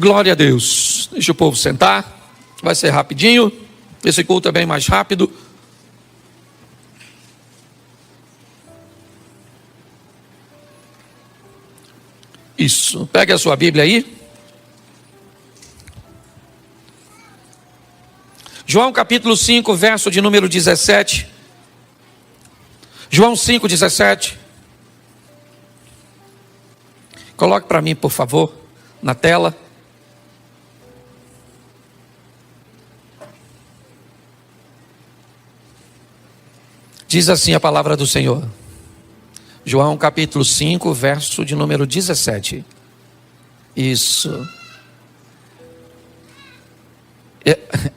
Glória a Deus. Deixa o povo sentar. Vai ser rapidinho. Esse culto é bem mais rápido. Isso. Pegue a sua Bíblia aí. João capítulo 5, verso de número 17. João 5, 17. Coloque para mim, por favor, na tela. Diz assim a palavra do Senhor. João capítulo 5, verso de número 17. Isso.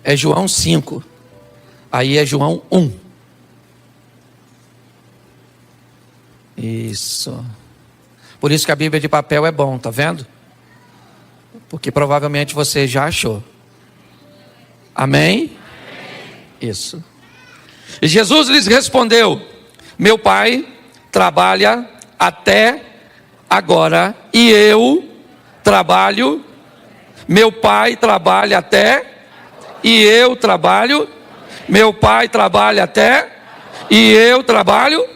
É João 5. Aí é João 1. Isso. Por isso que a Bíblia de papel é bom, tá vendo? Porque provavelmente você já achou. Amém? Isso. E Jesus lhes respondeu: meu Pai trabalha até agora e eu trabalho. Meu Pai trabalha até e eu trabalho. Meu Pai trabalha até e eu trabalho.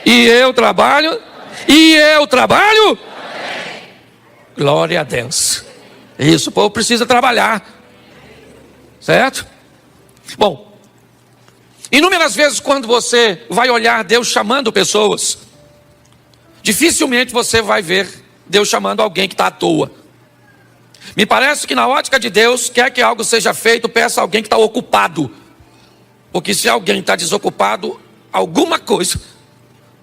E eu trabalho. E eu trabalho. Glória a Deus. Isso, o povo precisa trabalhar. Certo? Bom, inúmeras vezes quando você vai olhar Deus chamando pessoas, dificilmente você vai ver Deus chamando alguém que está à toa. Me parece que na ótica de Deus, quer que algo seja feito, peça a alguém que está ocupado. Porque se alguém está desocupado, alguma coisa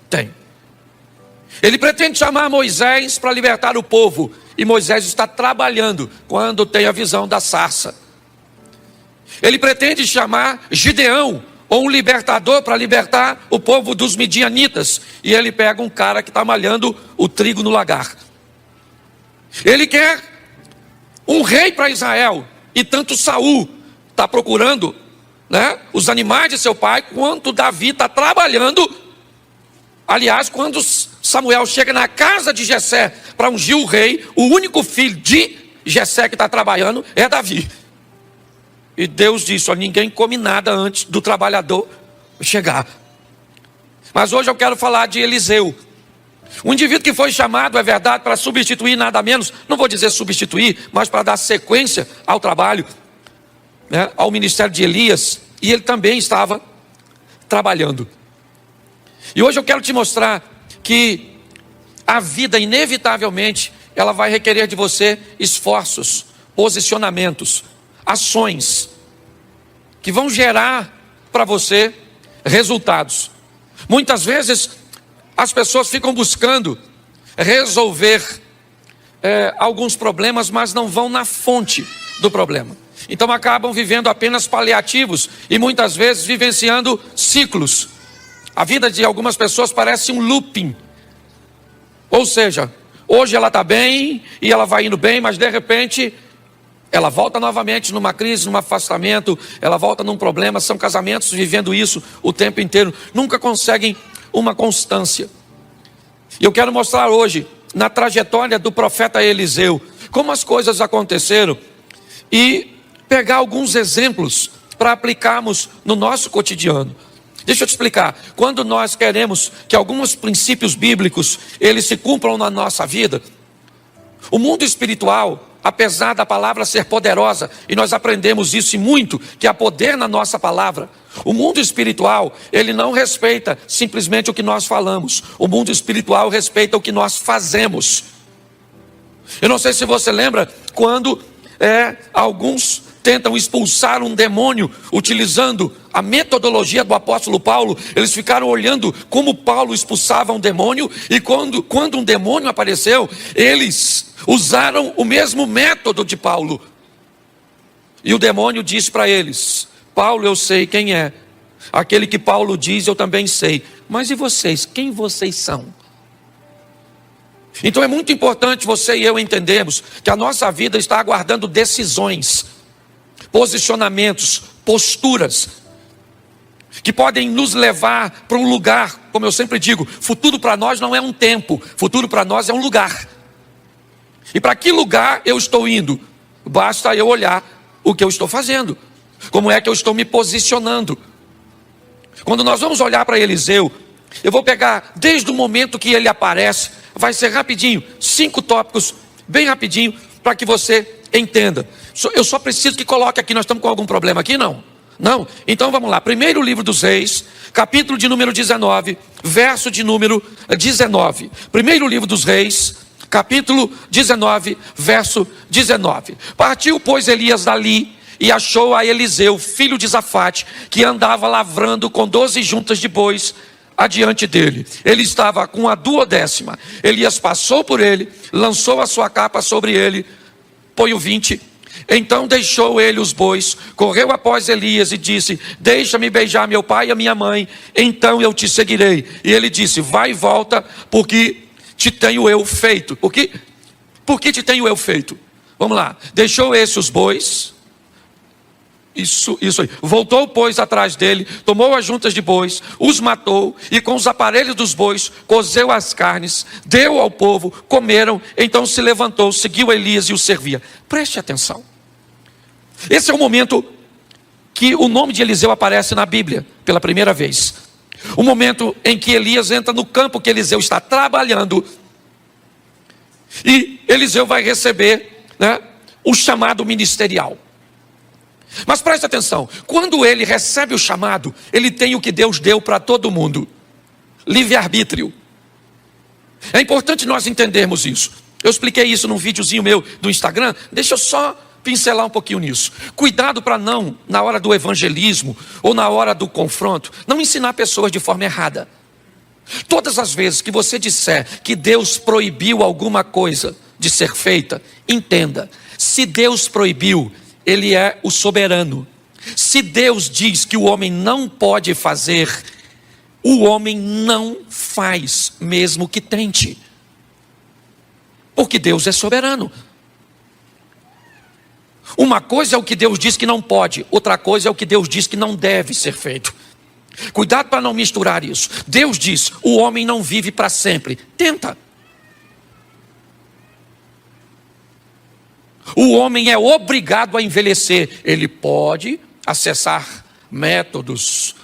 tem. Ele pretende chamar Moisés para libertar o povo. E Moisés está trabalhando quando tem a visão da sarça. Ele pretende chamar Gideão, ou um libertador, para libertar o povo dos midianitas. E ele pega um cara que está malhando o trigo no lagar. Ele quer um rei para Israel. E tanto Saul está procurando, né, os animais de seu pai, quanto Davi está trabalhando. Aliás, quando Samuel chega na casa de Jessé para ungir o rei, o único filho de Jessé que está trabalhando é Davi. E Deus disse: ó, ninguém come nada antes do trabalhador chegar. Mas hoje eu quero falar de Eliseu. Um indivíduo que foi chamado, é verdade, para substituir nada menos, não vou dizer substituir, mas para dar sequência ao trabalho, né, ao ministério de Elias. E ele também estava trabalhando. E hoje eu quero te mostrar que a vida, inevitavelmente, ela vai requerer de você esforços, posicionamentos, ações, que vão gerar para você resultados. Muitas vezes, as pessoas ficam buscando resolver alguns problemas, mas não vão na fonte do problema. Então acabam vivendo apenas paliativos e muitas vezes vivenciando ciclos. A vida de algumas pessoas parece um looping. Ou seja, hoje ela está bem e ela vai indo bem, mas de repente ela volta novamente numa crise, num afastamento, ela volta num problema. São casamentos vivendo isso o tempo inteiro, nunca conseguem uma constância. E eu quero mostrar hoje, na trajetória do profeta Eliseu, como as coisas aconteceram e pegar alguns exemplos para aplicarmos no nosso cotidiano. Deixa eu te explicar, quando nós queremos que alguns princípios bíblicos, eles se cumpram na nossa vida, o mundo espiritual, apesar da palavra ser poderosa, e nós aprendemos isso e muito, que há poder na nossa palavra, o mundo espiritual, ele não respeita simplesmente o que nós falamos, o mundo espiritual respeita o que nós fazemos. Eu não sei se você lembra, quando alguns tentam expulsar um demônio, utilizando a metodologia do apóstolo Paulo, eles ficaram olhando como Paulo expulsava um demônio, e quando um demônio apareceu, eles usaram o mesmo método de Paulo. E o demônio disse para eles: Paulo, eu sei quem é. Aquele que Paulo diz, eu também sei. Mas e vocês? Quem vocês são? Então é muito importante você e eu entendermos que a nossa vida está aguardando decisões, posicionamentos, posturas, que podem nos levar para um lugar. Como eu sempre digo, futuro para nós não é um tempo, futuro para nós é um lugar. E para que lugar eu estou indo? basta eu olhar o que eu estou fazendo, como é que eu estou me posicionando. Quando nós vamos olhar para Eliseu, eu vou pegar desde o momento que ele aparece, vai ser rapidinho, 5 tópicos, bem rapidinho, para que você entenda. Eu só preciso que coloque aqui, nós estamos com algum problema aqui? Não? Não? Então vamos lá, primeiro livro dos Reis, capítulo de número 19, verso de número 19. Primeiro livro dos Reis, capítulo 19, verso 19. Partiu, pois, Elias dali e achou a Eliseu, filho de Safate, que andava lavrando com 12 juntas de bois adiante dele. Ele estava com a 12ª. Elias passou por ele, lançou a sua capa sobre ele, põe o 20. Então deixou ele os bois, correu após Elias e disse: deixa-me beijar meu pai e a minha mãe, então eu te seguirei. E ele disse: vai e volta, porque te tenho eu feito. Por que te tenho eu feito? Vamos lá. Deixou esse os bois. Isso aí. Voltou, pois, atrás dele, tomou as juntas de bois, os matou, e com os aparelhos dos bois, cozeu as carnes, deu ao povo, comeram, então se levantou, seguiu Elias e o servia. Preste atenção. Esse é o momento que o nome de Eliseu aparece na Bíblia, pela primeira vez. O momento em que Elias entra no campo que Eliseu está trabalhando, e Eliseu vai receber, o chamado ministerial. Mas preste atenção, quando ele recebe o chamado, ele tem o que Deus deu para todo mundo: livre-arbítrio. É importante nós entendermos isso. Eu expliquei isso num videozinho meu do Instagram, deixa eu só pincelar um pouquinho nisso. Cuidado para não, na hora do evangelismo ou na hora do confronto, não ensinar pessoas de forma errada. Todas as vezes que você disser que Deus proibiu alguma coisa de ser feita, entenda, se Deus proibiu, Ele é o soberano. Se Deus diz que o homem não pode fazer, o homem não faz, mesmo que tente. Porque Deus é soberano. Uma coisa é o que Deus diz que não pode, outra coisa é o que Deus diz que não deve ser feito. Cuidado para não misturar isso. Deus diz: o homem não vive para sempre. Tenta. O homem é obrigado a envelhecer. Ele pode acessar métodos,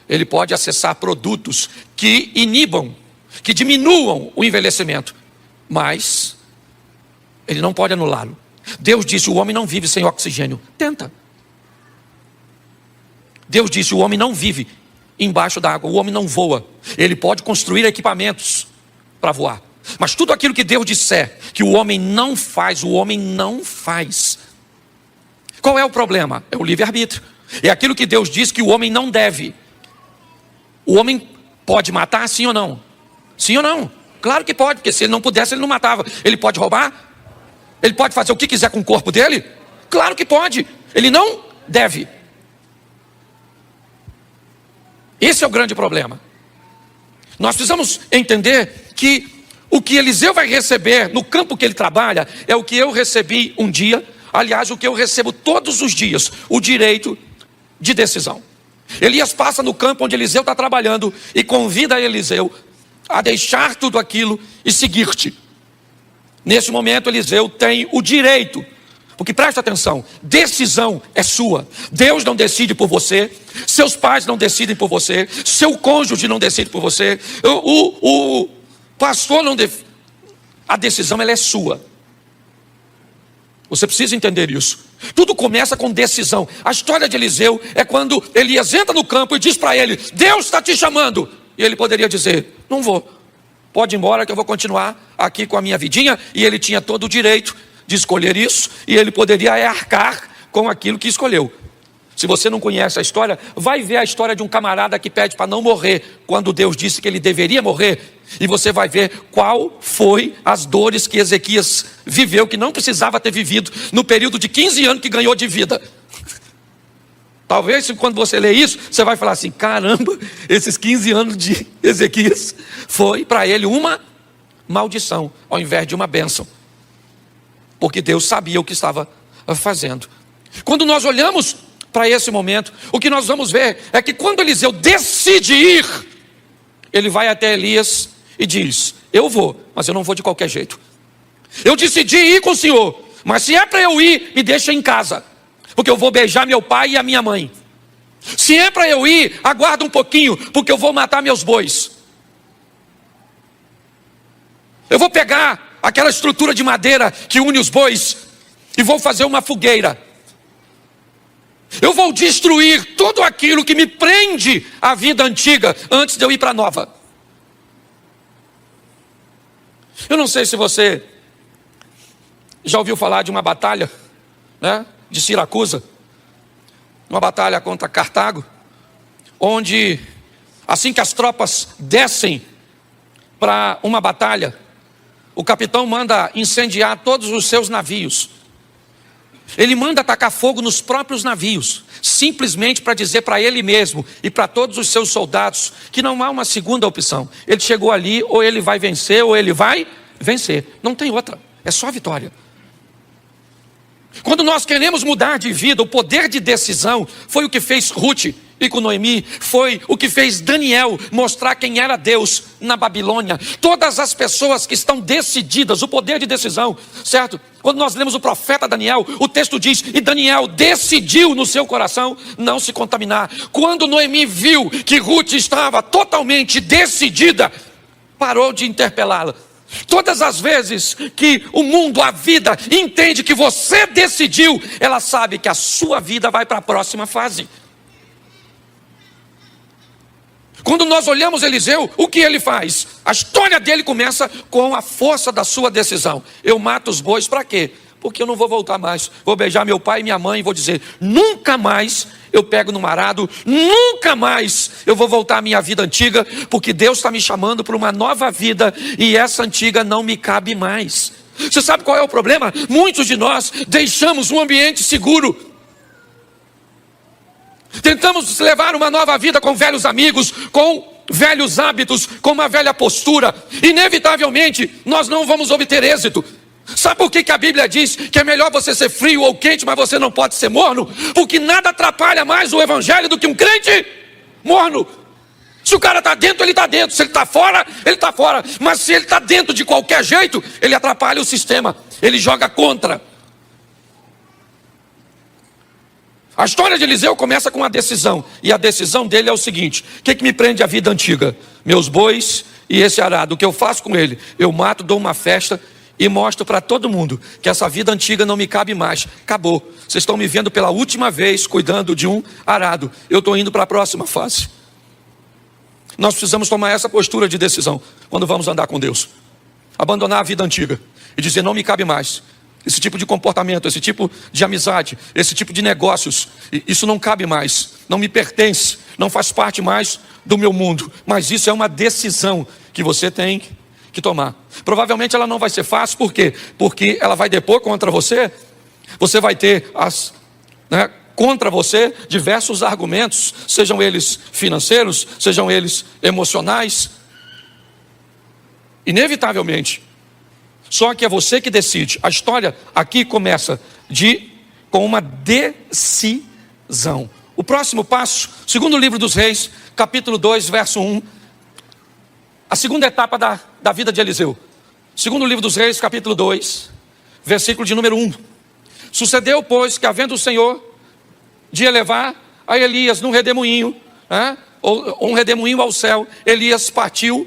ele pode acessar produtos que inibam, que diminuam o envelhecimento, mas ele não pode anulá-lo. Deus disse: o homem não vive sem oxigênio. Tenta. Deus disse: o homem não vive embaixo da água, o homem não voa. Ele pode construir equipamentos para voar, mas tudo aquilo que Deus disser que o homem não faz, o homem não faz. Qual é o problema? É o livre-arbítrio. É aquilo que Deus diz que o homem não deve. O homem pode matar, sim ou não? Sim ou não? Claro que pode, porque se ele não pudesse, ele não matava. Ele pode roubar? Ele pode fazer o que quiser com o corpo dele? Claro que pode. Ele não deve. Esse é o grande problema. Nós precisamos entender que o que Eliseu vai receber no campo que ele trabalha é o que eu recebi um dia, aliás, o que eu recebo todos os dias: o direito de decisão. Elias passa no campo onde Eliseu está trabalhando e convida Eliseu a deixar tudo aquilo e seguir-te. Nesse momento Eliseu tem o direito, porque presta atenção, decisão é sua. Deus não decide por você, seus pais não decidem por você, seu cônjuge não decide por você, o pastor não decide. A decisão ela é sua. Você precisa entender isso. Tudo começa com decisão. A história de Eliseu é quando Elias entra no campo e diz para ele: Deus está te chamando. E ele poderia dizer: não vou, pode ir embora que eu vou continuar aqui com a minha vidinha. E ele tinha todo o direito de escolher isso, e ele poderia arcar com aquilo que escolheu. Se você não conhece a história, vai ver a história de um camarada que pede para não morrer, quando Deus disse que ele deveria morrer. E você vai ver qual foi as dores que Ezequias viveu, que não precisava ter vivido, no período de 15 anos que ganhou de vida. Talvez quando você ler isso, você vai falar assim: caramba, esses 15 anos de Ezequias foi para ele uma maldição, ao invés de uma bênção. Porque Deus sabia o que estava fazendo. Quando nós olhamos para esse momento, o que nós vamos ver é que quando Eliseu decide ir, ele vai até Elias e diz: eu vou, mas eu não vou de qualquer jeito. Eu decidi ir com o Senhor, Mas se é para eu ir, me deixa em casa, porque eu vou beijar meu pai e a minha mãe. Se é para eu ir, aguarda um pouquinho, porque eu vou matar meus bois. Eu vou pegar aquela estrutura de madeira que une os bois e vou fazer uma fogueira. Eu vou destruir tudo aquilo que me prende à vida antiga antes de eu ir para a nova. Eu não sei se você já ouviu falar de uma batalha, né, de Siracusa, uma batalha contra Cartago, onde assim que as tropas descem para uma batalha, o capitão manda incendiar todos os seus navios. Ele manda atacar fogo nos próprios navios, simplesmente para dizer para ele mesmo e para todos os seus soldados que não há uma segunda opção. Ele chegou ali, ou ele vai vencer, ou ele vai vencer. Não tem outra, é só vitória. Quando nós queremos mudar de vida, o poder de decisão foi o que fez Ruth e com Noemi, foi o que fez Daniel mostrar quem era Deus na Babilônia. Todas as pessoas que estão decididas, o poder de decisão, certo? Quando nós lemos o profeta Daniel, o texto diz, e Daniel decidiu no seu coração não se contaminar. Quando Noemi viu que Ruth estava totalmente decidida, parou de interpelá-la. Todas as vezes que o mundo, a vida, entende que você decidiu, ela sabe que a sua vida vai para a próxima fase. Quando nós olhamos Eliseu, o que ele faz? A história dele começa com a força da sua decisão. Eu mato os bois para quê? Porque eu não vou voltar mais. Vou beijar meu pai e minha mãe e vou dizer, nunca mais eu pego no arado, nunca mais eu vou voltar à minha vida antiga, porque Deus está me chamando para uma nova vida e essa antiga não me cabe mais. Você sabe qual é o problema? Muitos de nós deixamos um ambiente seguro. Tentamos levar uma nova vida com velhos amigos, com velhos hábitos, com uma velha postura. Inevitavelmente, nós não vamos obter êxito. Sabe por que a Bíblia diz que é melhor você ser frio ou quente, mas você não pode ser morno? Porque nada atrapalha mais o evangelho do que um crente morno. Se o cara está dentro, ele está dentro. Se ele está fora, ele está fora. Mas se ele está dentro de qualquer jeito, ele atrapalha o sistema. Ele joga contra. A história de Eliseu começa com uma decisão. E a decisão dele é o seguinte: o que me prende à vida antiga? Meus bois e esse arado. O que eu faço com ele? Eu mato, dou uma festa e mostro para todo mundo que essa vida antiga não me cabe mais. Acabou. Vocês estão me vendo pela última vez cuidando de um arado. Eu estou indo para a próxima fase. Nós precisamos tomar essa postura de decisão quando vamos andar com Deus. Abandonar a vida antiga e dizer, não me cabe mais. Esse tipo de comportamento, esse tipo de amizade, esse tipo de negócios, isso não cabe mais, não me pertence, não faz parte mais do meu mundo. Mas isso é uma decisão que você tem que tomar. Provavelmente ela não vai ser fácil, por quê? Porque ela vai depor contra você, você vai ter contra você diversos argumentos, sejam eles financeiros, sejam eles emocionais. Inevitavelmente. Só que é você que decide. A história aqui começa com uma decisão. O próximo passo, segundo livro dos Reis, capítulo 2, verso 1. A segunda etapa da vida de Eliseu. Segundo livro dos Reis, capítulo 2, versículo de número 1. Sucedeu, pois, que havendo o Senhor de elevar a Elias num redemoinho, ou um redemoinho ao céu, Elias partiu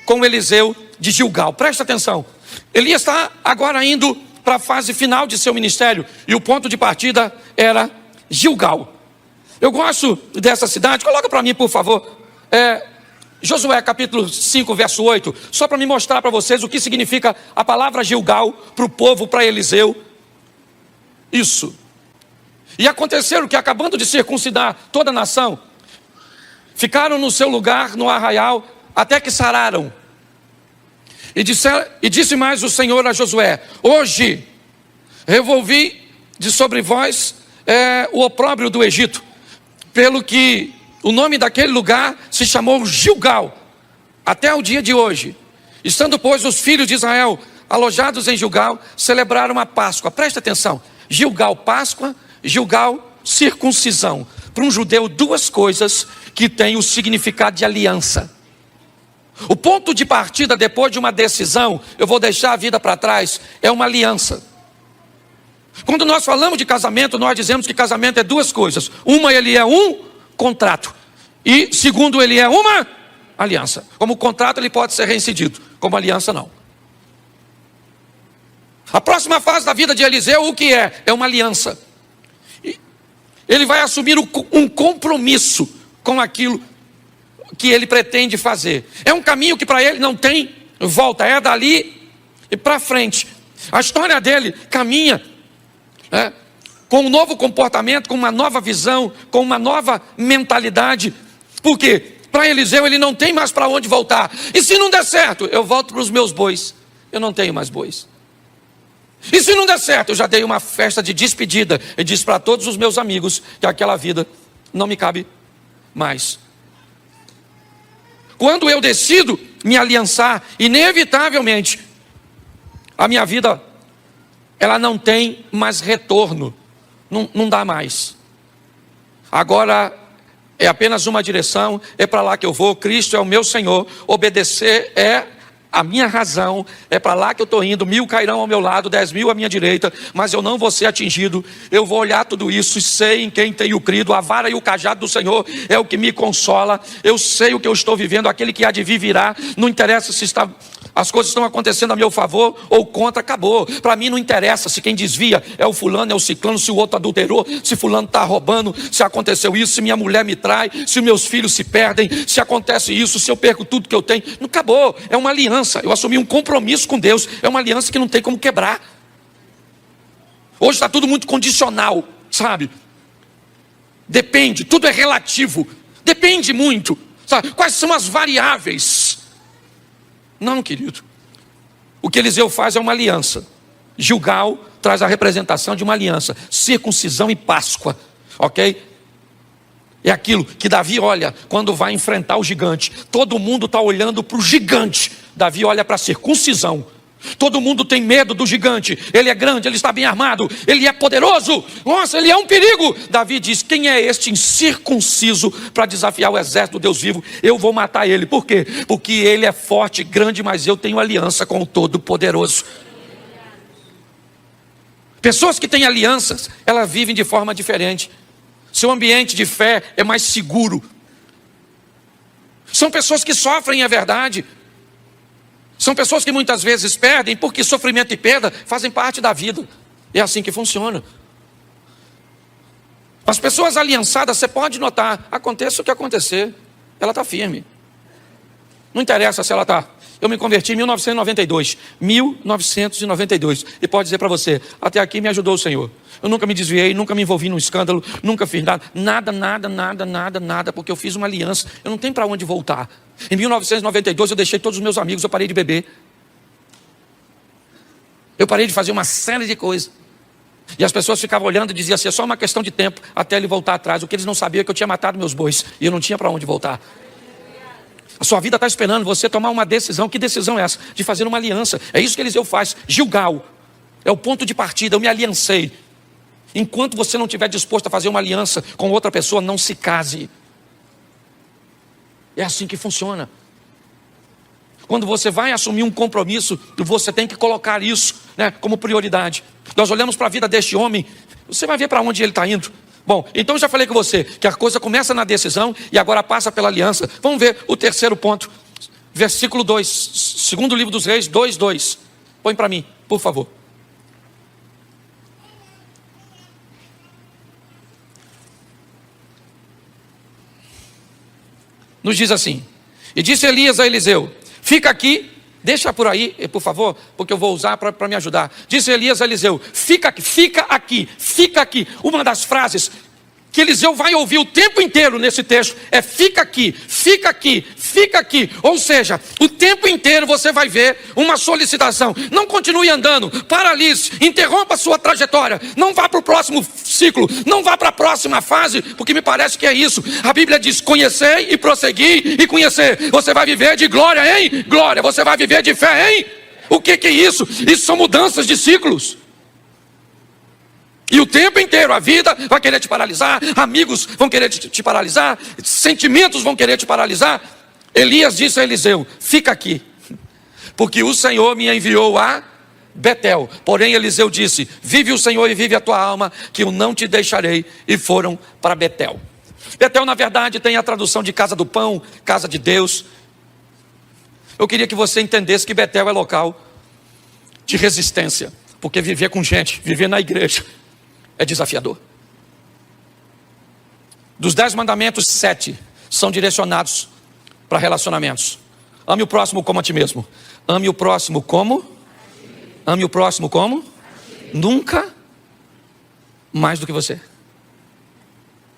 com Eliseu de Gilgal. Presta atenção. Elias está agora indo para a fase final de seu ministério. E o ponto de partida era Gilgal. Eu gosto dessa cidade. Coloca para mim, por favor. Josué capítulo 5, verso 8. Só para me mostrar para vocês o que significa a palavra Gilgal para o povo, para Eliseu. Isso. E aconteceram que, acabando de circuncidar toda a nação, ficaram no seu lugar no arraial até que sararam. E disse mais o Senhor a Josué: hoje revolvi de sobre vós o opróbrio do Egito, pelo que o nome daquele lugar se chamou Gilgal, até o dia de hoje. Estando, pois, os filhos de Israel alojados em Gilgal, celebraram a Páscoa. Presta atenção: Gilgal, Páscoa; Gilgal, circuncisão. Para um judeu, duas coisas que têm o significado de aliança. O ponto de partida depois de uma decisão, eu vou deixar a vida para trás, é uma aliança. Quando nós falamos de casamento, nós dizemos que casamento é duas coisas. Uma, ele é um contrato. E segundo, ele é uma aliança. Como contrato, ele pode ser reincidido. Como aliança, não. A próxima fase da vida de Eliseu, o que é? É uma aliança. Ele vai assumir um compromisso com aquilo que ele pretende fazer. É um caminho que para ele não tem volta, é dali e para frente. A história dele caminha com um novo comportamento, com uma nova visão, com uma nova mentalidade. Por quê? Para Eliseu ele não tem mais para onde voltar. E se não der certo, eu volto para os meus bois. Eu não tenho mais bois. E se não der certo, eu já dei uma festa de despedida e disse para todos os meus amigos que aquela vida não me cabe mais. Quando eu decido me aliançar, inevitavelmente, a minha vida, ela não tem mais retorno, não dá mais. Agora é apenas uma direção, é para lá que eu vou, Cristo é o meu Senhor, obedecer é a minha razão, é para lá que eu estou indo, 1000 cairão ao meu lado, 10.000 à minha direita, mas eu não vou ser atingido. Eu vou olhar tudo isso e sei em quem tenho crido. A vara e o cajado do Senhor é o que me consola. Eu sei o que eu estou vivendo, aquele que há de vir virá. Não interessa se as coisas estão acontecendo a meu favor ou contra, acabou. Para mim não interessa se quem desvia é o fulano, é o ciclano, se o outro adulterou, se fulano está roubando, se aconteceu isso, se minha mulher me trai, se meus filhos se perdem, se acontece isso, se eu perco tudo que eu tenho. Não acabou, é uma aliança. Eu assumi um compromisso com Deus. É uma aliança que não tem como quebrar. Hoje está tudo muito condicional, sabe? Depende, tudo é relativo. Depende muito, sabe? Quais são as variáveis? Não, querido. O que Eliseu faz é uma aliança. Gilgal traz a representação de uma aliança. Circuncisão e Páscoa, ok? É aquilo que Davi olha quando vai enfrentar o gigante. Todo mundo está olhando para o gigante. Davi olha para a circuncisão. Todo mundo tem medo do gigante. Ele é grande, ele está bem armado, ele é poderoso. Nossa, ele é um perigo. Davi diz: quem é este incircunciso para desafiar o exército do Deus vivo? Eu vou matar ele. Por quê? Porque ele é forte, grande, mas eu tenho aliança com o Todo-Poderoso. Pessoas que têm alianças, elas vivem de forma diferente. Seu ambiente de fé é mais seguro. São pessoas que sofrem, é verdade. São pessoas que muitas vezes perdem, porque sofrimento e perda fazem parte da vida. É assim que funciona. As pessoas aliançadas, você pode notar, aconteça o que acontecer, ela está firme. Não interessa se ela está... Eu me converti em 1992. 1992. E pode dizer para você, até aqui me ajudou o Senhor. Eu nunca me desviei, nunca me envolvi num escândalo, nunca fiz nada, porque eu fiz uma aliança. Eu não tenho para onde voltar. Em 1992 eu deixei todos os meus amigos, eu parei de beber. Eu parei de fazer uma série de coisas. E as pessoas ficavam olhando e diziam assim, é só uma questão de tempo até ele voltar atrás. O que eles não sabiam é que eu tinha matado meus bois e eu não tinha para onde voltar. A sua vida está esperando você tomar uma decisão. Que decisão é essa? De fazer uma aliança. É isso que Eliseu faz. Gilgal é o ponto de partida. Eu me aliancei. Enquanto você não estiver disposto a fazer uma aliança com outra pessoa, não se case. É assim que funciona. Quando você vai assumir um compromisso, você tem que colocar isso, como prioridade. Nós olhamos para a vida deste homem, você vai ver para onde ele está indo. Bom, então eu já falei com você que a coisa começa na decisão e agora passa pela aliança. Vamos ver o terceiro ponto. Versículo 2, segundo livro dos Reis, 2:2. Põe para mim, por favor. Nos diz assim: e disse Elias a Eliseu, fica aqui, deixa por aí, por favor, porque eu vou usar para me ajudar. Disse Elias a Eliseu, fica aqui, fica aqui, fica aqui. Uma das frases que Eliseu vai ouvir o tempo inteiro nesse texto é fica aqui, fica aqui, fica aqui. Ou seja, o tempo inteiro você vai ver uma solicitação. Não continue andando, paralise, interrompa a sua trajetória, não vá para o próximo ciclo, não vá para a próxima fase, porque me parece que é isso. A Bíblia diz, conhecer e prosseguir e conhecer. Você vai viver de glória em glória, você vai viver de fé em... O que é isso? Isso são mudanças de ciclos. E o tempo inteiro a vida vai querer te paralisar, amigos vão querer te paralisar, sentimentos vão querer te paralisar. Elias disse a Eliseu, fica aqui, porque o Senhor me enviou a Betel. Porém Eliseu disse: vive o Senhor e vive a tua alma, que eu não te deixarei. E foram para Betel. Betel, na verdade, tem a tradução de casa do pão, casa de Deus. Eu queria que você entendesse que Betel é local de resistência, porque viver com gente, viver na igreja, é desafiador. Dos 10 mandamentos, 7 são direcionados para relacionamentos. Ame o próximo como a ti mesmo. Ame o próximo como? Ame o próximo como? Nunca mais do que você.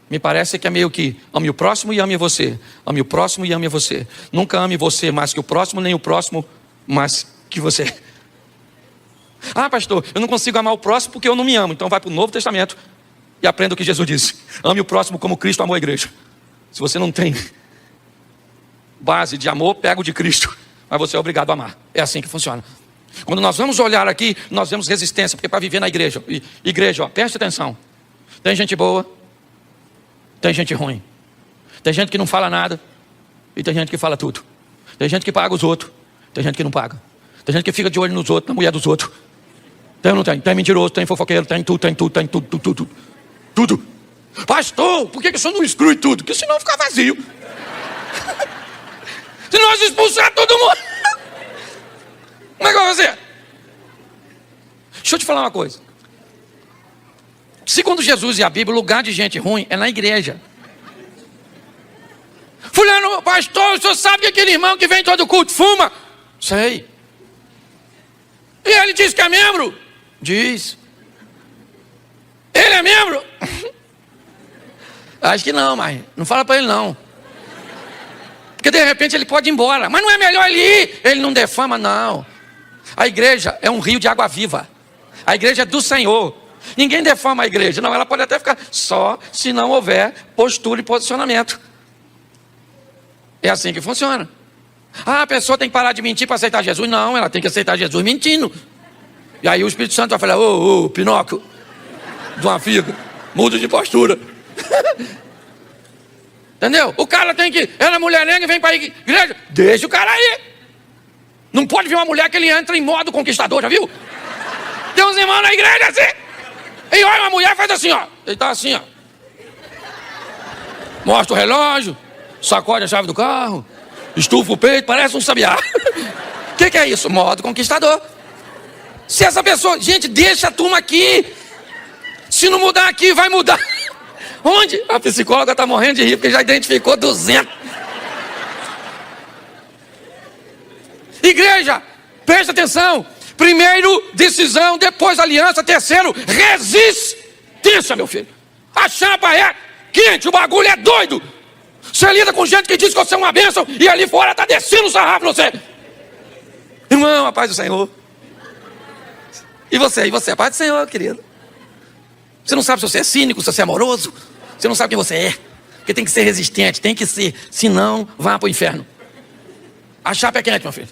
Me parece que é meio que ame o próximo e ame você. Ame o próximo e ame você. Nunca ame você mais que o próximo, nem o próximo mais que você. Ah, pastor, eu não consigo amar o próximo porque eu não me amo. Então vai para o Novo Testamento e aprenda o que Jesus disse. Ame o próximo como Cristo amou a igreja. Se você não tem base de amor, pega o de Cristo. Mas você é obrigado a amar. É assim que funciona. Quando nós vamos olhar aqui, nós vemos resistência. Porque para viver na igreja, igreja, ó, preste atenção. Tem gente boa, tem gente ruim. Tem gente que não fala nada e tem gente que fala tudo. Tem gente que paga os outros, tem gente que não paga. Tem gente que fica de olho nos outros, na mulher dos outros. Tem ou não tem? Tem mentiroso, tem fofoqueiro, tem tudo. Tudo. Pastor, por que o senhor não exclui tudo? Porque senão fica vazio. Se nós expulsar todo mundo, como é que vai fazer? Deixa eu te falar uma coisa. Segundo Jesus e a Bíblia, o lugar de gente ruim é na igreja. Fulano, pastor, o senhor sabe que aquele irmão que vem todo culto fuma? Sei. E ele diz que é membro? Diz. Ele é membro? Acho que não, mas não fala para ele não. Porque de repente ele pode ir embora. Mas não é melhor ele ir? Ele não defama, não. A igreja é um rio de água viva. A igreja é do Senhor. Ninguém defama a igreja. Não, ela pode até ficar só se não houver postura e posicionamento. É assim que funciona. Ah, a pessoa tem que parar de mentir para aceitar Jesus. Não, ela tem que aceitar Jesus mentindo. E aí o Espírito Santo vai falar: ô, Pinóquio, de uma figa, muda de postura. Entendeu? O cara tem que, ela é mulherenga e vem para a igreja. Deixa o cara aí. Não pode ver uma mulher que ele entra em modo conquistador, já viu? Tem uns irmãos na igreja assim. E olha, uma mulher faz assim, ó. Ele tá assim, ó. Mostra o relógio, sacode a chave do carro, estufa o peito, parece um sabiá. O que é isso? Modo conquistador. Se essa pessoa, gente, deixa a turma aqui. Se não mudar aqui, vai mudar. Onde? A psicóloga está morrendo de rir porque já identificou 200. Igreja, presta atenção. Primeiro, decisão, depois aliança. Terceiro, resistência, meu filho. A chapa é quente, o bagulho é doido. Você lida com gente que diz que você é uma bênção e ali fora está descendo o sarrafo em você. Irmão, a paz do Senhor. E você, a paz do Senhor, querido. Você não sabe se você é cínico, se você é amoroso. Você não sabe quem você é. Porque tem que ser resistente, tem que ser. Senão, vá para o inferno. A chapa é quente, meu filho.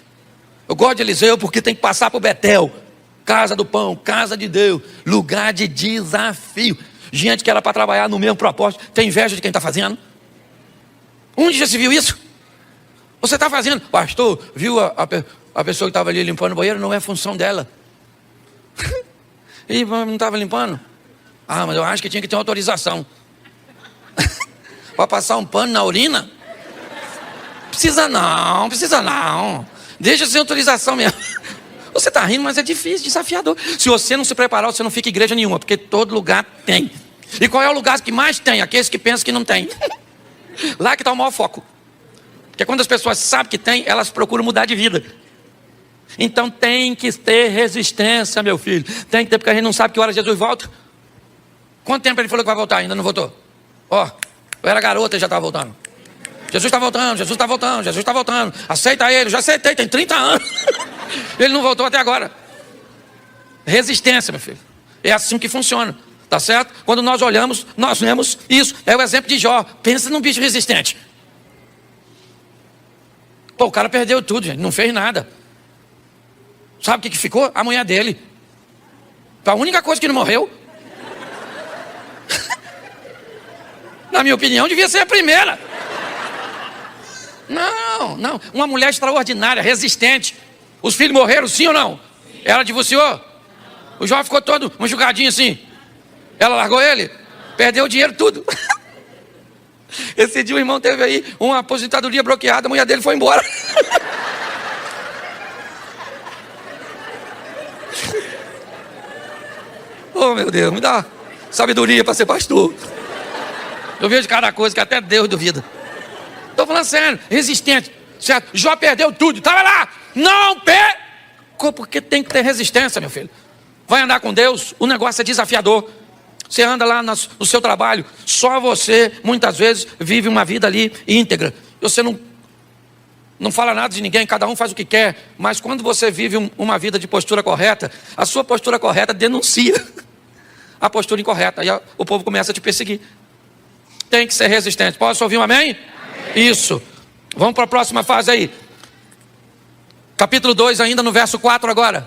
Eu gosto de Eliseu porque tem que passar por Betel. Casa do pão, casa de Deus. Lugar de desafio. Gente que era para trabalhar no mesmo propósito. Tem inveja de quem está fazendo? Onde já se viu isso? Você está fazendo. Pastor, viu a pessoa que estava ali limpando o banheiro? Não é função dela. E não estava limpando? Ah, mas eu acho que tinha que ter uma autorização. Para passar um pano na urina? Precisa não. Deixa sem autorização mesmo. Você está rindo, mas é difícil, desafiador. Se você não se preparar, você não fica em igreja nenhuma, porque todo lugar tem. E qual é o lugar que mais tem? Aqueles que pensam que não tem. Lá que está o maior foco. Porque quando as pessoas sabem que tem, elas procuram mudar de vida. Então tem que ter resistência, meu filho. Tem que ter, porque a gente não sabe que hora Jesus volta. Quanto tempo ele falou que vai voltar? Ainda não voltou. Ó, eu era garota e já estava voltando. Jesus está voltando. Aceita ele, já aceitei, tem 30 anos. Ele não voltou até agora. Resistência, meu filho. É assim que funciona, tá certo? Quando nós olhamos, nós vemos isso. É o exemplo de Jó. Pensa num bicho resistente. Pô, o cara perdeu tudo, gente, não fez nada. Sabe o que ficou? A mulher dele. A única coisa que não morreu. Na minha opinião, devia ser a primeira. Não. Uma mulher extraordinária, resistente. Os filhos morreram, sim ou não? Sim. Ela divorciou? O Jó ficou todo machucadinho assim. Ela largou ele? Perdeu o dinheiro tudo. Esse dia o irmão teve aí uma aposentadoria bloqueada, a mulher dele foi embora. Oh, meu Deus, me dá sabedoria para ser pastor. Eu vejo cada coisa que até Deus duvida. Estou falando sério, resistente, certo? Jó perdeu tudo, estava lá, não pecou, porque tem que ter resistência, meu filho. Vai andar com Deus, o negócio é desafiador. Você anda lá no seu trabalho, só você, muitas vezes, vive uma vida ali íntegra. Você não fala nada de ninguém, cada um faz o que quer. Mas quando você vive uma vida de postura correta, a sua postura correta denuncia a postura incorreta. Aí o povo começa a te perseguir. Tem que ser resistente. Posso ouvir um amém? Amém. Isso. Vamos para a próxima fase aí. Capítulo 2, ainda no verso 4 agora.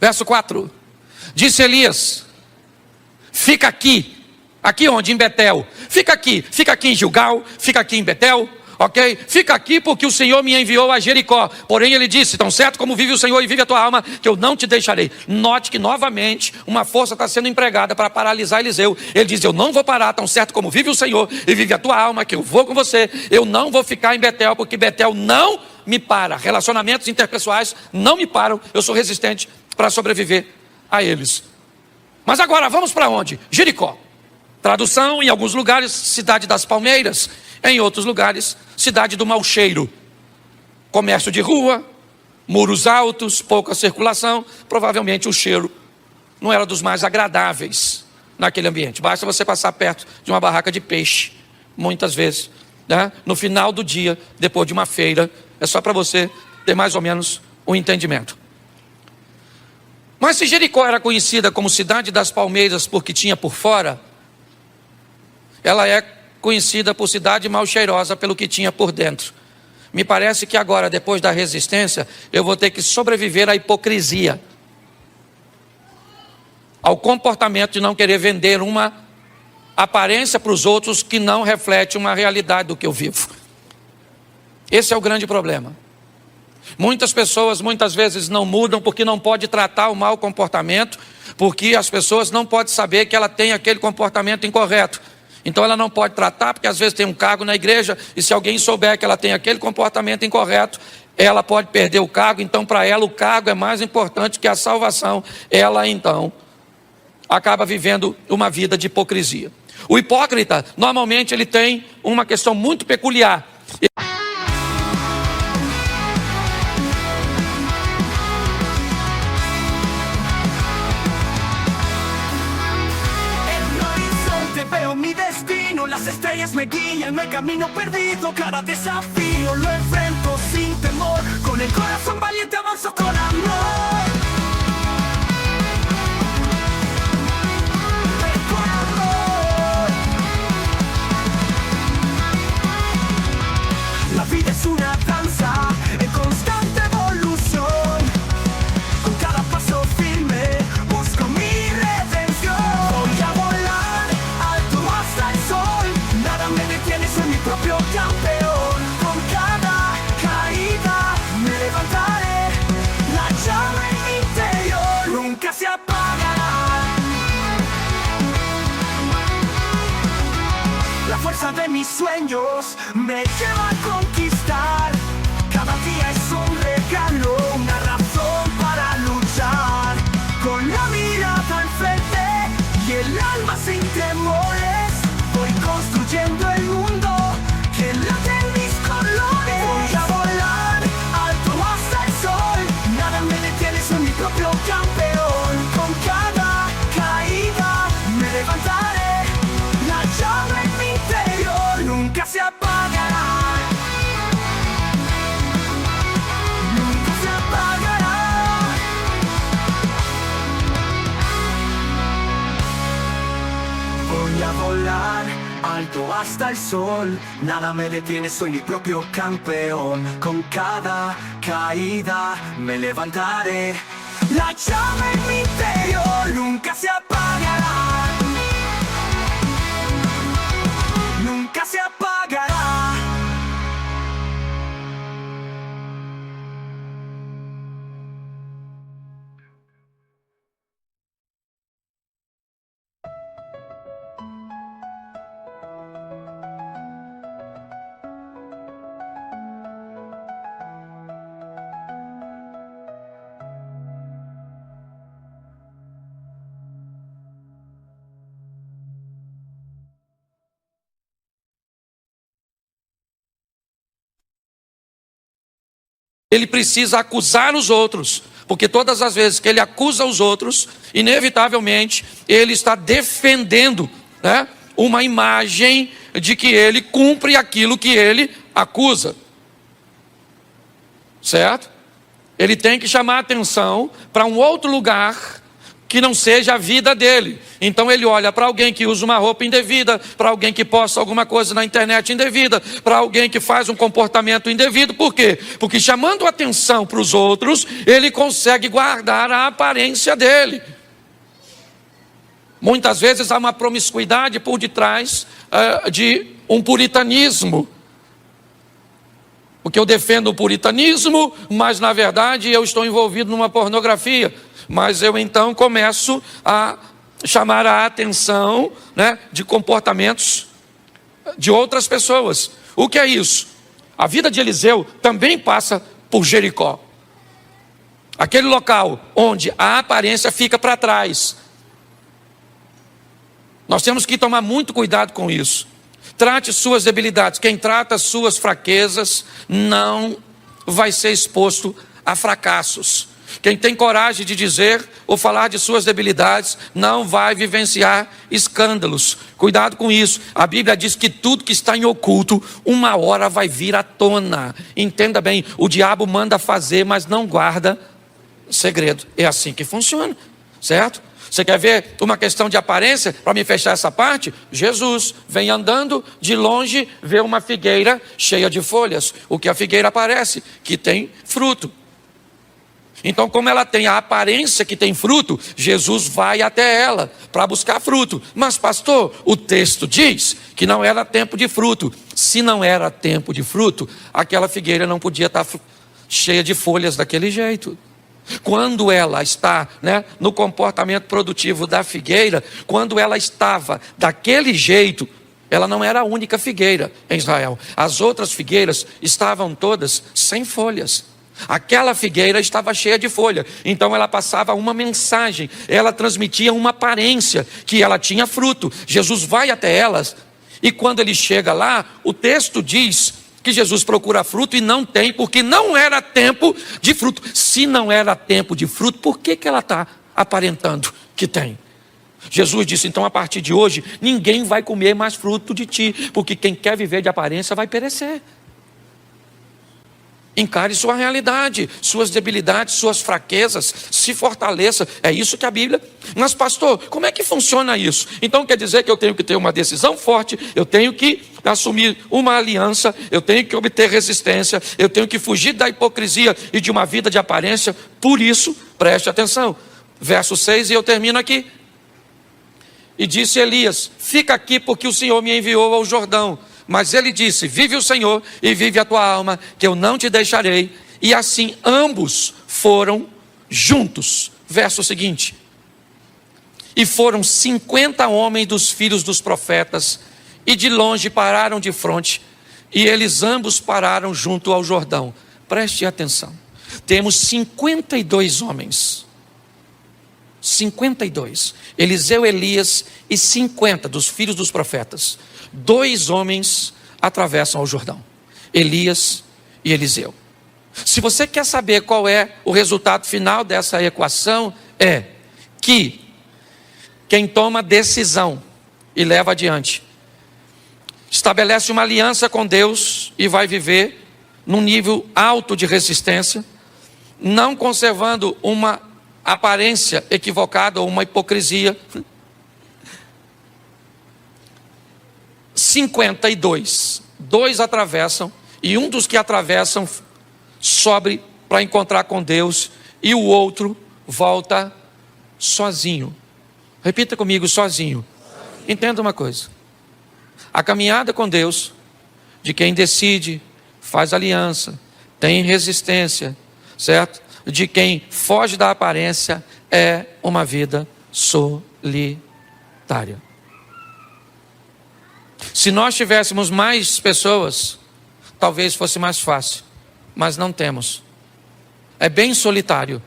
Verso 4. Disse Elias: fica aqui. Aqui onde? Em Betel. Fica aqui em Gilgal, fica aqui em Betel, ok? Fica aqui porque o Senhor me enviou a Jericó. Porém ele disse: tão certo como vive o Senhor e vive a tua alma, que eu não te deixarei. Note que novamente uma força está sendo empregada para paralisar Eliseu. Ele diz: eu não vou parar, tão certo como vive o Senhor e vive a tua alma, que eu vou com você. Eu não vou ficar em Betel, porque Betel não me para. Relacionamentos interpessoais não me param. Eu sou resistente para sobreviver a eles. Mas agora vamos para onde? Jericó. Tradução: em alguns lugares, cidade das palmeiras. Em outros lugares, cidade do mau cheiro. Comércio de rua, muros altos, pouca circulação. Provavelmente o cheiro não era dos mais agradáveis naquele ambiente. Basta você passar perto de uma barraca de peixe, muitas vezes, né? No final do dia, depois de uma feira. É só para você ter mais ou menos um entendimento. Mas se Jericó era conhecida como cidade das palmeiras porque tinha por fora, ela é conhecida por cidade mal cheirosa pelo que tinha por dentro. Me parece que agora, depois da resistência, eu vou ter que sobreviver à hipocrisia, ao comportamento de não querer vender uma aparência para os outros que não reflete uma realidade do que eu vivo. Esse é o grande problema. Muitas pessoas muitas vezes não mudam porque não pode tratar o mau comportamento, porque as pessoas não podem saber que ela tem aquele comportamento incorreto. Então ela não pode tratar, porque às vezes tem um cargo na igreja, e se alguém souber que ela tem aquele comportamento incorreto, ela pode perder o cargo. Então para ela o cargo é mais importante que a salvação. Ela então acaba vivendo uma vida de hipocrisia. O hipócrita, normalmente ele tem uma questão muito peculiar. Las estrellas me guían, no hay camino perdido, cada desafío lo enfrento sin temor, con el corazón valiente avanzo con amor. Con amor. La vida es una danza en constante evolución, con cada paso firme busco mi redención. Voy a volar alto hasta el sol, nada me detiene, soy mi propio campeón. Con cada caída me levantaré, la llama en mi interior nunca se apagará. La fuerza de mis sueños me lleva a conquistar. Cada día es un regalo, una razón para luchar. Con la mirada enfrente y el alma sin temores, voy construyendo el mundo que late en mis colores. Voy a volar alto hasta el sol, nada me detiene, soy mi propio campeón. Con cada caída me levantaré, la llama en mi interior nunca se apagará. Nunca se apagará. Voy a volar alto hasta el sol, nada me detiene, soy mi propio campeón. Con cada caída me levantaré, la llama en mi interior nunca se apagará. Nunca se apagará. ele precisa acusar os outros, porque todas as vezes que ele acusa os outros, inevitavelmente ele está defendendo, né, uma imagem de que ele cumpre aquilo que ele acusa. Certo? Ele tem que chamar a atenção para um outro lugar que não seja a vida dele. Então ele olha para alguém que usa uma roupa indevida, para alguém que posta alguma coisa na internet indevida, para alguém que faz um comportamento indevido. Por quê? Porque chamando a atenção para os outros, ele consegue guardar a aparência dele. Muitas vezes há uma promiscuidade por detrás de um puritanismo. Porque eu defendo o puritanismo, mas na verdade eu estou envolvido numa pornografia. Mas eu então começo a chamar a atenção, né, de comportamentos de outras pessoas. O que é isso? A vida de Eliseu também passa por Jericó. Aquele local onde a aparência fica para trás. Nós temos que tomar muito cuidado com isso. Trate suas debilidades. Quem trata suas fraquezas não vai ser exposto a fracassos. Quem tem coragem de dizer ou falar de suas debilidades não vai vivenciar escândalos. Cuidado com isso. A Bíblia diz que tudo que está em oculto, uma hora vai vir à tona. Entenda bem, o diabo manda fazer, mas não guarda segredo. É assim que funciona, certo? Você quer ver uma questão de aparência? Para me fechar essa parte, Jesus vem andando de longe, vê uma figueira cheia de folhas. O que a figueira parece? Que tem fruto. Então, como ela tem a aparência que tem fruto, Jesus vai até ela para buscar fruto. Mas pastor, o texto diz que não era tempo de fruto. Se não era tempo de fruto, aquela figueira não podia estar cheia de folhas daquele jeito. Quando ela está, né, no comportamento produtivo da figueira, quando ela estava daquele jeito, ela não era a única figueira em Israel. As outras figueiras estavam todas sem folhas. Aquela figueira estava cheia de folha. Então ela passava uma mensagem, ela transmitia uma aparência que ela tinha fruto. Jesus vai até elas e quando ele chega lá, o texto diz que Jesus procura fruto e não tem, porque não era tempo de fruto. Se não era tempo de fruto, por que ela está aparentando que tem? Jesus disse, então a partir de hoje, ninguém vai comer mais fruto de ti, porque quem quer viver de aparência vai perecer. Encare sua realidade, suas debilidades, suas fraquezas, se fortaleça. É isso que a Bíblia... Mas pastor, como é que funciona isso? Então quer dizer que eu tenho que ter uma decisão forte, eu tenho que assumir uma aliança, eu tenho que obter resistência, eu tenho que fugir da hipocrisia e de uma vida de aparência. Por isso, preste atenção. Verso 6, e eu termino aqui. E disse Elias, fica aqui porque o Senhor me enviou ao Jordão. Mas ele disse, vive o Senhor e vive a tua alma, que eu não te deixarei. E assim ambos foram juntos. Verso seguinte. E foram 50 homens dos filhos dos profetas, e de longe pararam de fronte, e eles ambos pararam junto ao Jordão. Preste atenção. Temos 52 homens. 52. Eliseu, Elias e 50 dos filhos dos profetas. 2 homens atravessam o Jordão, Elias e Eliseu. Se você quer saber qual é o resultado final dessa equação, é que quem toma decisão e leva adiante, estabelece uma aliança com Deus e vai viver num nível alto de resistência, não conservando uma aparência equivocada ou uma hipocrisia. 52, 2 atravessam, e um dos que atravessam sobe para encontrar com Deus, e o outro volta sozinho. Repita comigo, sozinho. Entenda uma coisa, a caminhada com Deus, de quem decide, faz aliança, tem resistência, certo? De quem foge da aparência, é uma vida solitária. Se nós tivéssemos mais pessoas, talvez fosse mais fácil, mas não temos. É bem solitário.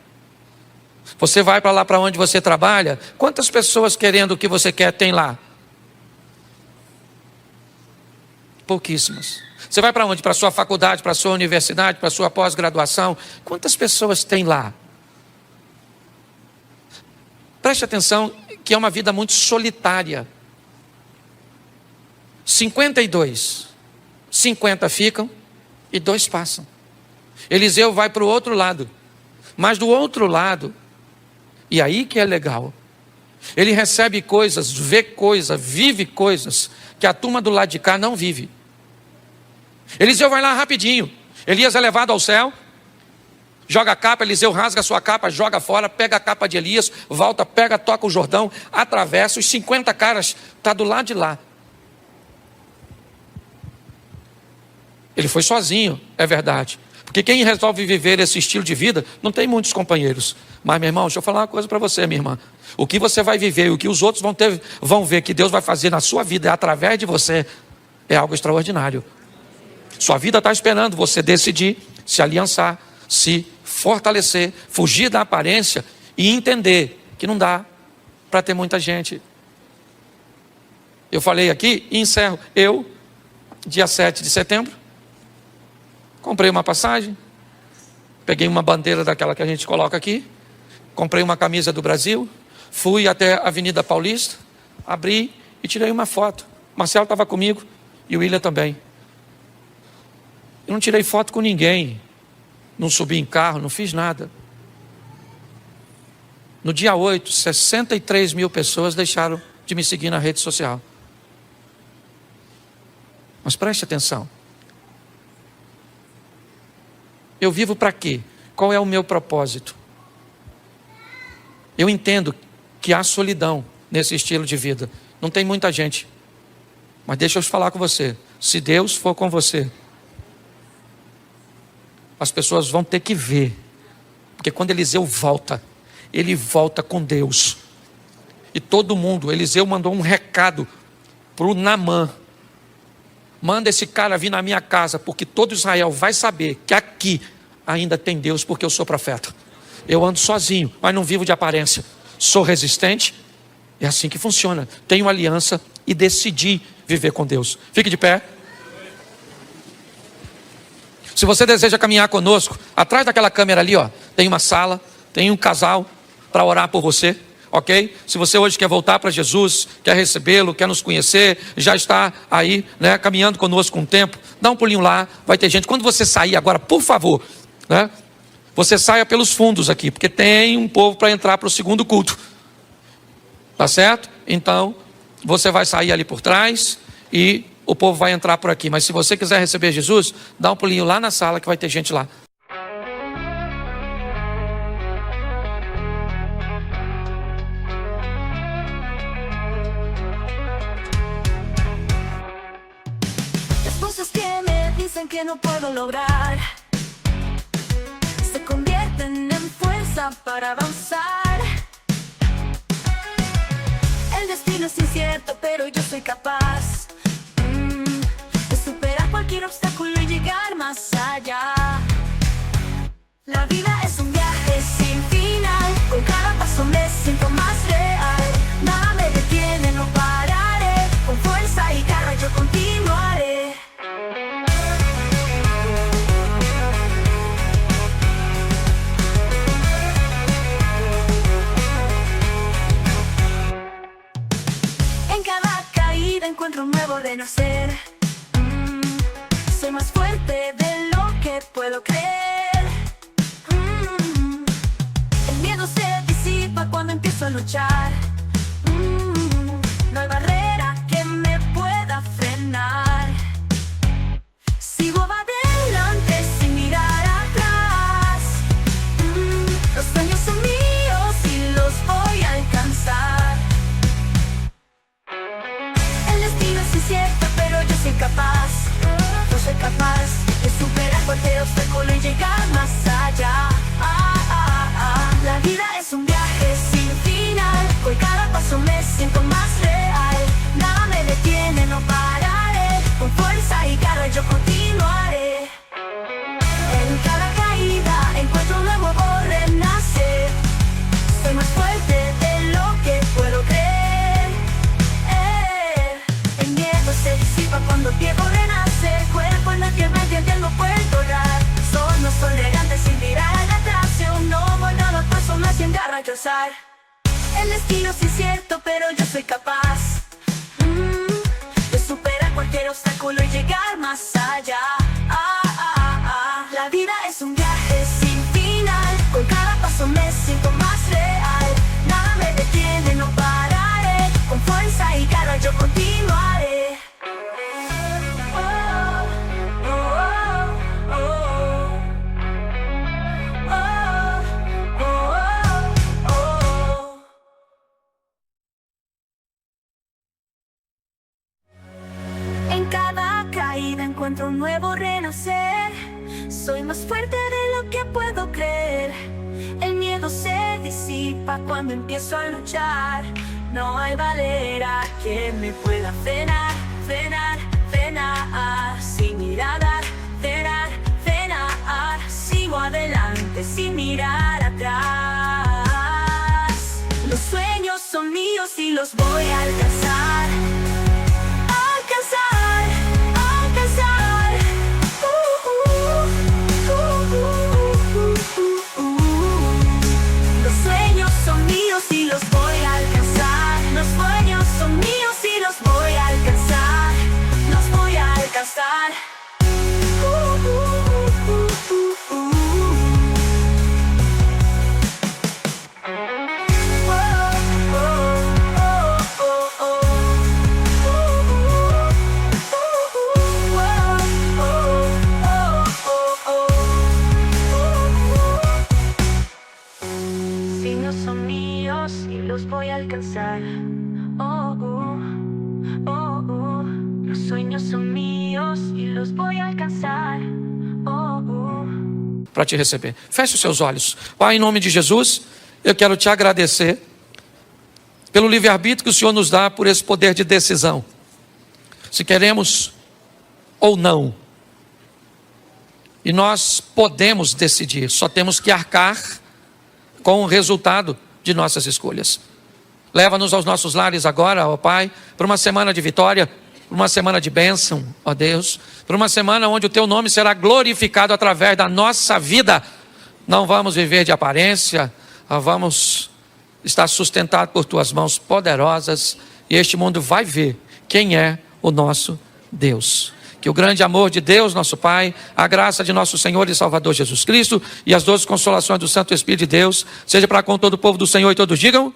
Você vai para lá para onde você trabalha, quantas pessoas querendo o que você quer tem lá? Pouquíssimas. Você vai para onde? Para a sua faculdade, para a sua universidade, para a sua pós-graduação. Quantas pessoas tem lá? Preste atenção que é uma vida muito solitária. 52, 50 ficam e 2 passam. Eliseu vai para o outro lado. Mas do outro lado, e aí que é legal, ele recebe coisas, vê coisas, vive coisas que a turma do lado de cá não vive. Eliseu vai lá rapidinho. Elias é levado ao céu, joga a capa, Eliseu rasga a sua capa, joga fora, pega a capa de Elias, volta, pega, toca o Jordão, atravessa, os 50 caras estão do lado de lá. Ele foi sozinho, é verdade. Porque quem resolve viver esse estilo de vida, não tem muitos companheiros. Mas, meu irmão, deixa eu falar uma coisa para você, minha irmã. O que você vai viver e o que os outros vão ver que Deus vai fazer na sua vida através de você, é algo extraordinário. Sua vida está esperando você decidir, se aliançar, se fortalecer, fugir da aparência e entender que não dá para ter muita gente. Eu falei aqui e encerro. Eu, dia 7 de setembro, comprei uma passagem, peguei uma bandeira daquela que a gente coloca aqui, comprei uma camisa do Brasil, fui até a Avenida Paulista, abri e tirei uma foto. Marcelo estava comigo e o William também. Eu não tirei foto com ninguém, não subi em carro, não fiz nada. No dia 8, 63 mil pessoas deixaram de me seguir na rede social. Mas preste atenção. Eu vivo para quê? Qual é o meu propósito? Eu entendo que há solidão nesse estilo de vida. Não tem muita gente. Mas deixa eu falar com você. Se Deus for com você, as pessoas vão ter que ver. Porque quando Eliseu volta, ele volta com Deus. E todo mundo, Eliseu mandou um recado para o Naamã. Manda esse cara vir na minha casa, porque todo Israel vai saber que aqui ainda tem Deus, porque eu sou profeta. Eu ando sozinho, mas não vivo de aparência. Sou resistente, é assim que funciona. Tenho aliança e decidi viver com Deus. Fique de pé. Se você deseja caminhar conosco, atrás daquela câmera ali, ó, tem uma sala, tem um casal para orar por você. Ok? Se você hoje quer voltar para Jesus, quer recebê-lo, quer nos conhecer, já está aí, né, caminhando conosco um tempo, dá um pulinho lá, vai ter gente. Quando você sair agora, por favor, né, você saia pelos fundos aqui, porque tem um povo para entrar para o segundo culto. Tá certo? Então, você vai sair ali por trás e o povo vai entrar por aqui. Mas se você quiser receber Jesus, dá um pulinho lá na sala que vai ter gente lá. Que no puedo lograr se convierten en fuerza para avanzar. El destino es incierto, pero yo soy capaz de superar cualquier obstáculo y llegar más allá. La vida es un viaje sin final, con cada paso me siento más real. Nada me detiene, no pararé, con fuerza y garra yo continuaré. Encuentro un nuevo renacer. Soy más fuerte de lo que puedo creer. El miedo se disipa cuando empiezo a luchar. No hay barrera que me pueda frenar. Sigo adelante sin mirar atrás. Los sueños son míos y los voy a alcanzar. Cierto, pero yo soy capaz, de superar cualquier obstáculo y llegar más allá. La vida es un viaje sin final. alcanzar. El destino sí es cierto, pero yo soy capaz de superar cualquier obstáculo y llegar más allá. La vida es un viaje sin final, con cada paso me siento más real. Nada me detiene, no pararé, con fuerza y garra yo continuaré. En cada caída encuentro un nuevo renacer. Soy más fuerte de lo que puedo creer. El miedo se disipa cuando empiezo a luchar. No hay barrera que me pueda frenar, frenar, frenar. Sin mirada, frenar, frenar. Sigo adelante sin mirar atrás. Los sueños son míos y los voy a alcanzar. Los sueños son míos y los voy a alcanzar. Los sueños son míos y los voy a alcanzar. Los voy a alcanzar. Son míos y los voy a alcanzar. Los sueños son míos e los voy a alcançar. Para te receber. Feche os seus olhos. Pai, em nome de Jesus, eu quero te agradecer pelo livre-arbítrio que o Senhor nos dá, por esse poder de decisão. Se queremos ou não. E nós podemos decidir, só temos que arcar com o resultado de nossas escolhas. Leva-nos aos nossos lares agora, ó Pai, para uma semana de vitória, para uma semana de bênção, ó Deus, para uma semana onde o Teu nome será glorificado através da nossa vida. Não vamos viver de aparência, vamos estar sustentados por Tuas mãos poderosas, e este mundo vai ver quem é o nosso Deus. Que o grande amor de Deus, nosso Pai, a graça de nosso Senhor e Salvador Jesus Cristo e as doces consolações do Santo Espírito de Deus seja para com todo o povo do Senhor, e todos digam...